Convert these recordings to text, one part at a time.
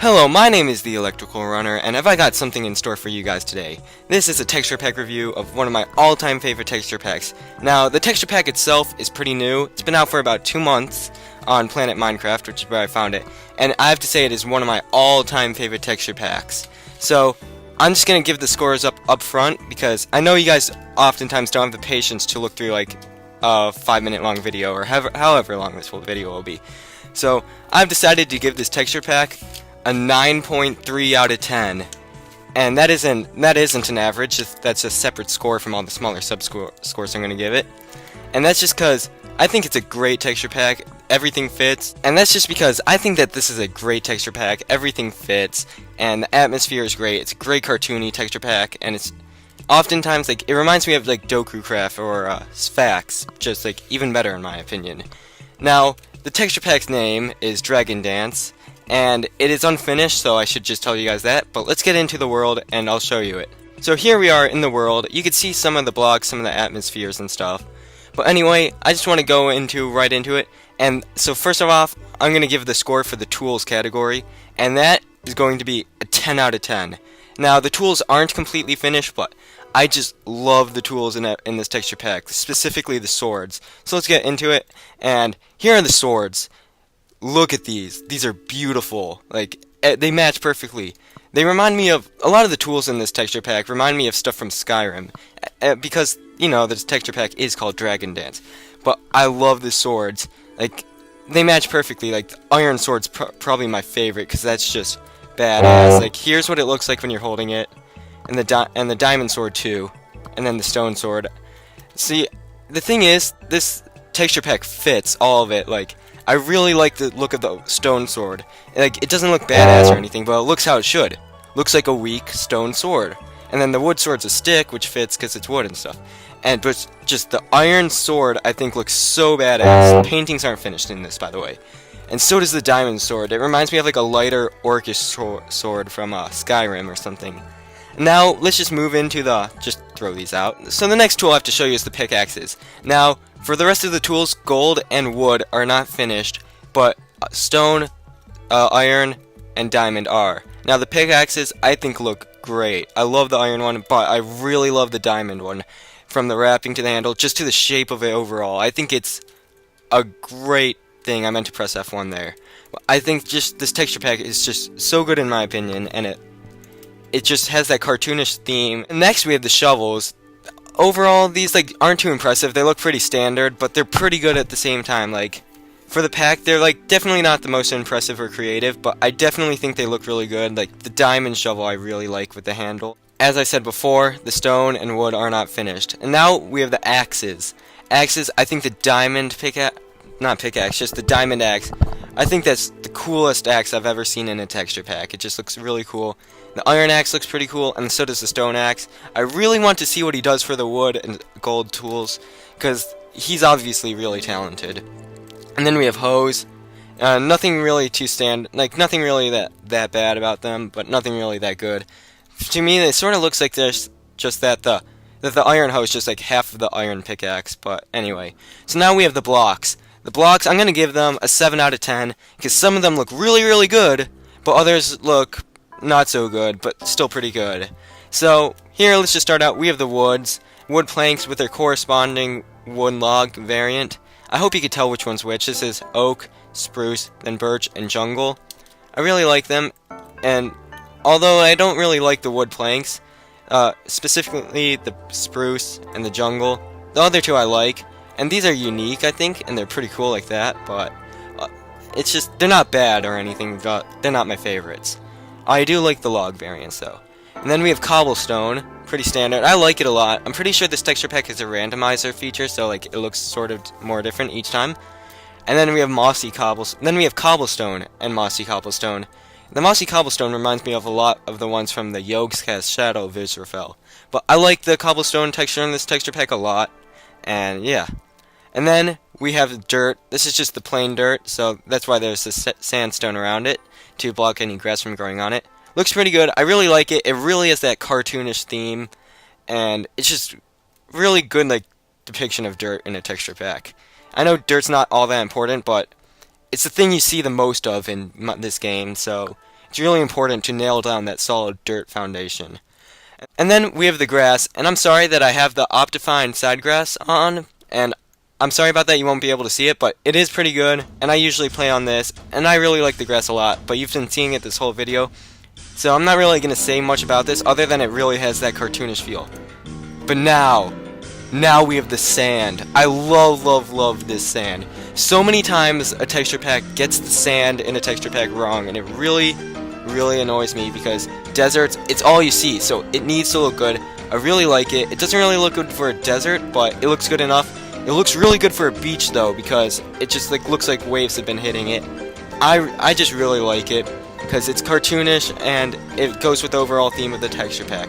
Hello, my name is the Electrical Runner, and have I got something in store for you guys today. This is a texture pack review of one of my all-time favorite texture packs. Now, the texture pack itself is pretty new. It's been out for about 2 months on Planet Minecraft, which is where I found it, and I have to say it is one of my all-time favorite texture packs. So, I'm just gonna give the scores up front, because I know you guys oftentimes don't have the patience to look through like a 5-minute long video, or however long this whole video will be. So, I've decided to give this texture pack a 9.3 out of 10, and that isn't an average. That's a separate score from all the smaller scores I'm going to give it, and that's just because I think it's a great texture pack. Everything fits, and that's just because I think that this is a great texture pack. Everything fits, and the atmosphere is great. It's a great cartoony texture pack, and it's oftentimes like it reminds me of like Doku Craft or Sphax, just like even better in my opinion. Now, the texture pack's name is Dragon Dance, and it is unfinished, so I should just tell you guys that, but let's get into the world and I'll show you it. So here we are in the world. You can see some of the blocks, some of the atmospheres and stuff. But anyway, I just want to go right into it. And so first of all, I'm going to give the score for the tools category, and that is going to be a 10 out of 10. Now, the tools aren't completely finished, but I just love the tools in this texture pack, specifically the swords. So let's get into it, and here are the swords. Look at these. These are beautiful. Like, they match perfectly. They remind me of, a lot of the tools in this texture pack remind me of stuff from Skyrim. Because, you know, this texture pack is called Dragon Dance. But I love the swords. Like, they match perfectly. Like, the iron sword's probably my favorite, because that's just badass. Like, here's what it looks like when you're holding it. And the diamond sword, too. And then the stone sword. See, the thing is, this texture pack fits all of it. Like, I really like the look of the stone sword. Like, it doesn't look badass or anything, but it looks how it should. Looks like a weak stone sword. And then the wood sword's a stick, which fits because it's wood and stuff. But just the iron sword, I think, looks so badass. The paintings aren't finished in this, by the way. And so does the diamond sword. It reminds me of like a lighter orcish sword from Skyrim or something. Now, let's just move into just throw these out. So the next tool I have to show you is the pickaxes. Now, for the rest of the tools, gold and wood are not finished, but stone, iron, and diamond are. Now, the pickaxes, I think, look great. I love the iron one, but I really love the diamond one. From the wrapping to the handle, just to the shape of it overall. I think it's a great thing. I meant to press F1 there. I think just this texture pack is just so good in my opinion, and it just has that cartoonish theme. Next, we have the shovels. Overall, these like aren't too impressive. They look pretty standard, but they're pretty good at the same time. Like, for the pack, they're like definitely not the most impressive or creative, but I definitely think they look really good. Like, the diamond shovel I really like with the handle. As I said before, the stone and wood are not finished. And now we have the axes. Axes, I think the diamond just the diamond axe. I think that's the coolest axe I've ever seen in a texture pack. It just looks really cool. The iron axe looks pretty cool, and so does the stone axe. I really want to see what he does for the wood and gold tools, because he's obviously really talented. And then we have hoes. Nothing really nothing really that bad about them, but nothing really that good. To me, it sort of looks like there's just that the iron hoe is just like half of the iron pickaxe, but anyway. So now we have the blocks. The blocks, I'm going to give them a 7 out of 10, because some of them look really, really good, but others look not so good, but still pretty good. So, here, let's just start out. We have the wood planks with their corresponding wood log variant. I hope you can tell which one's which. This is oak, spruce, then birch, and jungle. I really like them, and although I don't really like the wood planks, specifically the spruce and the jungle, the other two I like. And these are unique, I think, and they're pretty cool like that, but it's just, they're not bad or anything, but they're not my favorites. I do like the log variants, though. And then we have cobblestone, pretty standard. I like it a lot. I'm pretty sure this texture pack has a randomizer feature, so like it looks sort of more different each time. And then we have cobblestone and mossy cobblestone. The mossy cobblestone reminds me of a lot of the ones from the Yogscast Shadow Viscerfell. But I like the cobblestone texture in this texture pack a lot, and yeah. And then we have dirt. This is just the plain dirt, so that's why there's this sandstone around it to block any grass from growing on it. Looks pretty good. I really like it. It really has that cartoonish theme, and it's just really good like depiction of dirt in a texture pack. I know dirt's not all that important, but it's the thing you see the most of in this game, so It's really important to nail down that solid dirt foundation. And then we have the grass, and I'm sorry that I have the Optifine side grass on, and I'm sorry about that, you won't be able to see it, but it is pretty good, and I usually play on this, and I really like the grass a lot, but you've been seeing it this whole video, so I'm not really going to say much about this, other than it really has that cartoonish feel. But now we have the sand. I love this sand. So many times a texture pack gets the sand in a texture pack wrong, and it really annoys me because deserts, it's all you see, so it needs to look good. I really like it. It doesn't really look good for a desert, but it looks good enough. It looks really good for a beach though, because it just like looks like waves have been hitting it. I just really like it because it's cartoonish and it goes with the overall theme of the texture pack.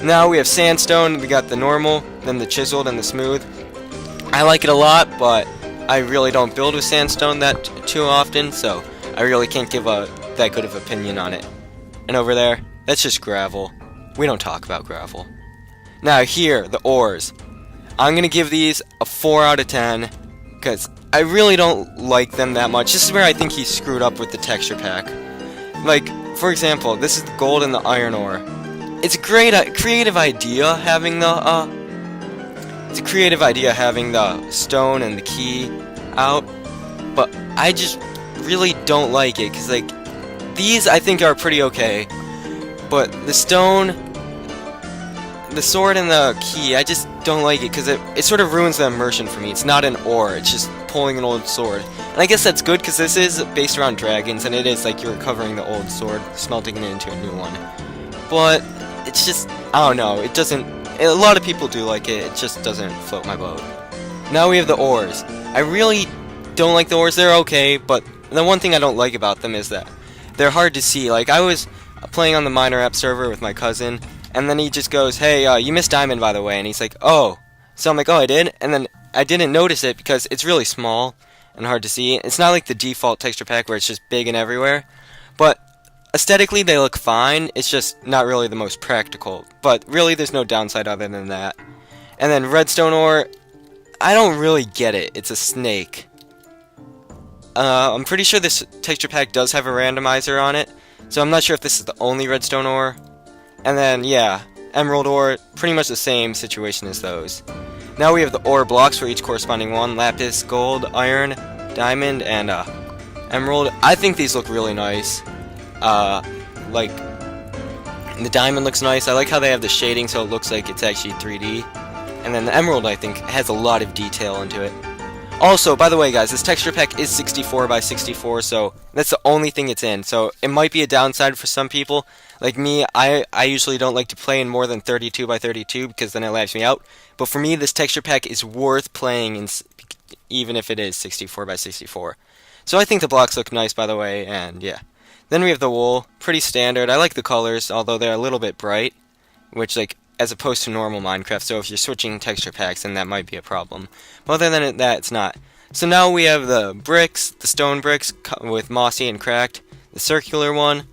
Now we have sandstone. We got the normal, then the chiseled, and the smooth. I like it a lot, but I really don't build with sandstone that too often, so I really can't give that good of opinion on it. And over there, that's just gravel. We don't talk about gravel. Now here, the ores. I'm going to give these a 4 out of 10, because I really don't like them that much. This is where I think he screwed up with the texture pack. Like, for example, this is the gold and the iron ore. It's a great creative idea having the stone and the key out, but I just really don't like it, because like these I think are pretty okay, but the stone, the sword, and the key, I just don't like it because it sort of ruins the immersion for me. It's not an ore, it's just pulling an old sword. And I guess that's good because this is based around dragons, and it is like you're recovering the old sword, smelting it into a new one. But it's just, I don't know, it doesn't, a lot of people do like it, it just doesn't float my boat. Now we have the ores. I really don't like the ores, they're okay, but the one thing I don't like about them is that they're hard to see. Like, I was playing on the Miner app server with my cousin, and then he just goes, hey, you missed diamond, by the way, and he's like, oh. So I'm like, oh, I did? And then I didn't notice it because it's really small and hard to see. It's not like the default texture pack where it's just big and everywhere, but aesthetically they look fine, it's just not really the most practical, but really there's no downside other than that. And then redstone ore, I don't really get it, it's a snake. I'm pretty sure this texture pack does have a randomizer on it, so I'm not sure if this is the only redstone ore. And then, yeah, emerald ore, pretty much the same situation as those. Now we have the ore blocks for each corresponding one: lapis, gold, iron, diamond, and emerald. I think these look really nice. Like, the diamond looks nice. I like how they have the shading so it looks like it's actually 3D. And then the emerald, I think, has a lot of detail into it. Also, by the way, guys, this texture pack is 64 by 64, so that's the only thing it's in. So it might be a downside for some people. Like me, I usually don't like to play in more than 32 by 32 because then it lags me out. But for me, this texture pack is worth playing in, even if it is 64 by 64. So I think the blocks look nice, by the way, and yeah. Then we have the wool, pretty standard. I like the colors, although they're a little bit bright, which, like, as opposed to normal Minecraft, so if you're switching texture packs, then that might be a problem. But other than that, it's not. So now we have the bricks, the stone bricks with mossy and cracked, the circular one,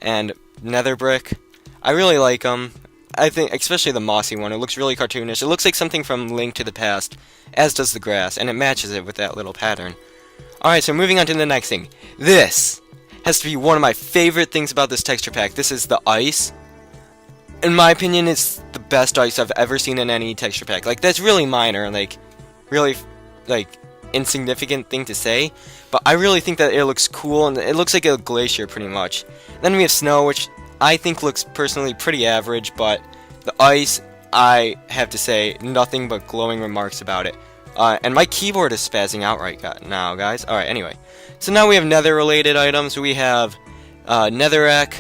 and nether brick. I really like them. I think, especially the mossy one, it looks really cartoonish. It looks like something from Link to the Past, as does the grass, and it matches it with that little pattern. Alright, so moving on to the next thing. This has to be one of my favorite things about this texture pack. This is the ice. In my opinion, it's the best ice I've ever seen in any texture pack. Like, that's really minor, like, really, like, insignificant thing to say, but I really think that it looks cool, and it looks like a glacier, pretty much. Then we have snow, which I think looks personally pretty average, but the ice, I have to say, nothing but glowing remarks about it. And my keyboard is spazzing out right now, guys. Alright, anyway. So now we have nether-related items. We have netherrack,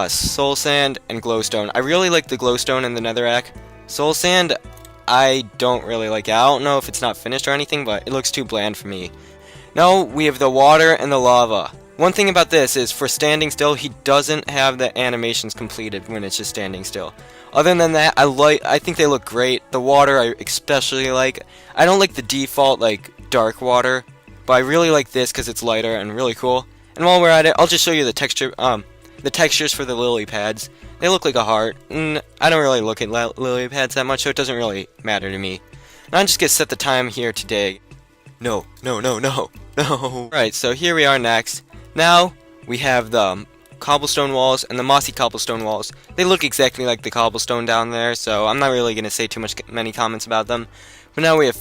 soul sand, and glowstone. I really like the glowstone and the netherrack. Soul sand, I don't really like it. I don't know if it's not finished or anything, but it looks too bland for me. Now we have the water and the lava. One thing about this is, for standing still, he doesn't have the animations completed when it's just standing still. Other than that, I think they look great. The water I especially like. I don't like the default, like, dark water, but I really like this because it's lighter and really cool. And while we're at it, I'll just show you the textures for the lily pads. They look like a heart, and I don't really look at lily pads that much, so it doesn't really matter to me. And I'm just gonna set the time here today. No. Right, so here we are next. Now, we have the cobblestone walls and the mossy cobblestone walls. They look exactly like the cobblestone down there, so I'm not really going to say many comments about them. But now we have...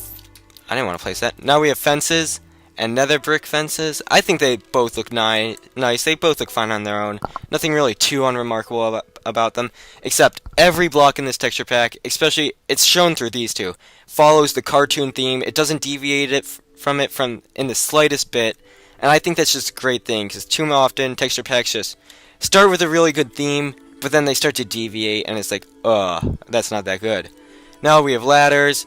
I didn't want to place that. Now we have fences and nether brick fences. I think they both look nice. They both look fine on their own. Nothing really too unremarkable about them, except every block in this texture pack, especially it's shown through these two, follows the cartoon theme. It doesn't deviate from it in the slightest bit, and I think that's just a great thing, because too often texture packs just start with a really good theme, but then they start to deviate, and it's like, that's not that good. Now we have ladders.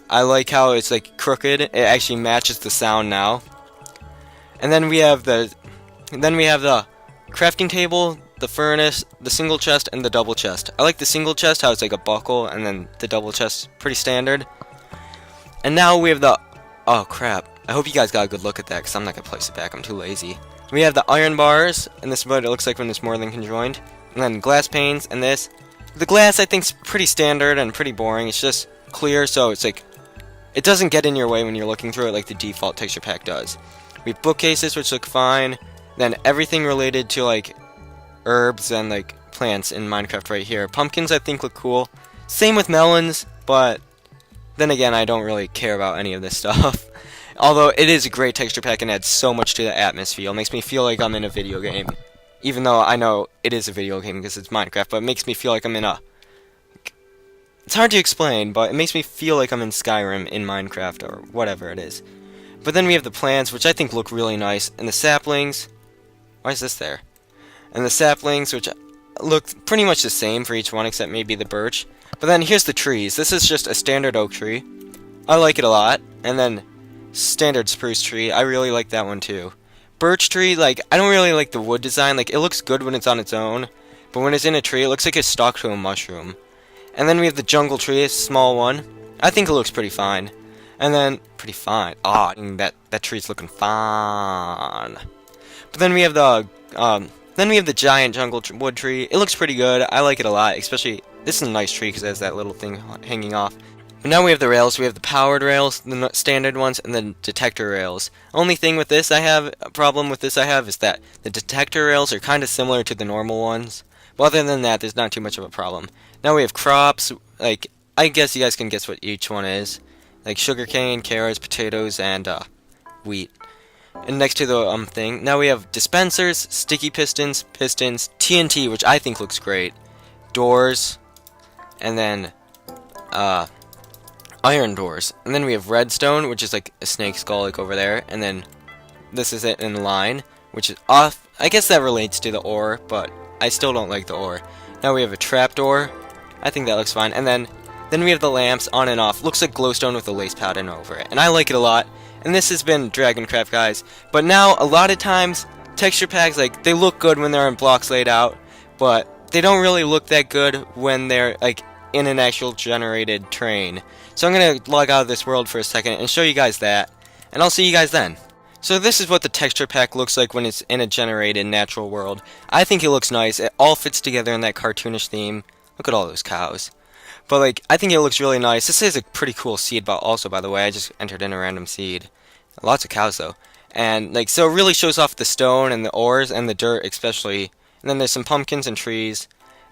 I like how it's like crooked. It actually matches the sound now. And then we have the crafting table, the furnace, the single chest, and the double chest. I like the single chest, how it's like a buckle, and then the double chest, pretty standard. And now we have the... Oh, crap. I hope you guys got a good look at that, because I'm not going to place it back. I'm too lazy. We have the iron bars, and this is what it looks like when it's more than conjoined. And then glass panes, and this. The glass, I think, is pretty standard and pretty boring. It's just clear, so it's like... It doesn't get in your way when you're looking through it like the default texture pack does. We have bookcases, which look fine. Then everything related to, like, herbs and, like, plants in Minecraft right here. Pumpkins, I think, look cool. Same with melons, but then again, I don't really care about any of this stuff. Although, it is a great texture pack and adds so much to the atmosphere. It makes me feel like I'm in a video game. Even though I know it is a video game because it's Minecraft, but it makes me feel like I'm in a... It's hard to explain, but it makes me feel like I'm in Skyrim in Minecraft, or whatever it is. But then we have the plants, which I think look really nice, and the saplings. Why is this there? And the saplings, which look pretty much the same for each one, except maybe the birch. But then here's the trees. This is just a standard oak tree. I like it a lot. And then standard spruce tree. I really like that one too. Birch tree, like, I don't really like the wood design. Like, it looks good when it's on its own, but when it's in a tree, it looks like it's stuck to a mushroom. And then we have the jungle tree, a small one. I think it looks pretty fine. And then, pretty fine. That tree's looking fine. But then we have the giant jungle wood tree. It looks pretty good. I like it a lot, especially, this is a nice tree because it has that little thing hanging off. But now we have the rails. We have the powered rails, the standard ones, and the detector rails. Only thing with this a problem with this I have is that the detector rails are kind of similar to the normal ones. But other than that, there's not too much of a problem. Now we have crops, like, I guess you guys can guess what each one is. Like sugarcane, carrots, potatoes, and wheat. And next to the thing, now we have dispensers, sticky pistons, TNT, which I think looks great, doors, and then iron doors. And then we have redstone, which is like a snake skull like over there, and then this is it in line, which is off. I guess that relates to the ore, but I still don't like the ore. Now we have a trapdoor. I think that looks fine. And then we have the lamps on and off. Looks like glowstone with a lace pattern over it. And I like it a lot. And this has been Dragoncraft, guys. But now, a lot of times, texture packs, like, they look good when they're in blocks laid out, but they don't really look that good when they're, like, in an actual generated terrain. So I'm going to log out of this world for a second and show you guys that. And I'll see you guys then. So this is what the texture pack looks like when it's in a generated natural world. I think it looks nice. It all fits together in that cartoonish theme. Look at all those cows. But, like, I think it looks really nice. This is a pretty cool seed, also, by the way. I just entered in a random seed. Lots of cows, though. And, like, so it really shows off the stone and the ores and the dirt, especially. And then there's some pumpkins and trees.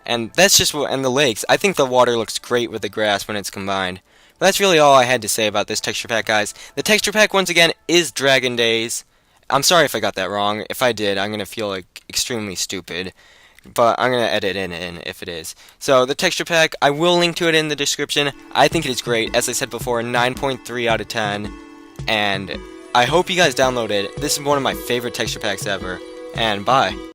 And that's just what, and the lakes. I think the water looks great with the grass when it's combined. But that's really all I had to say about this texture pack, guys. The texture pack, once again, is Dragon Days. I'm sorry if I got that wrong. If I did, I'm going to feel, like, extremely stupid. But I'm going to edit in if it is. So, the texture pack, I will link to it in the description. I think it is great. As I said before, 9.3 out of 10. And I hope you guys download it. This is one of my favorite texture packs ever. And bye.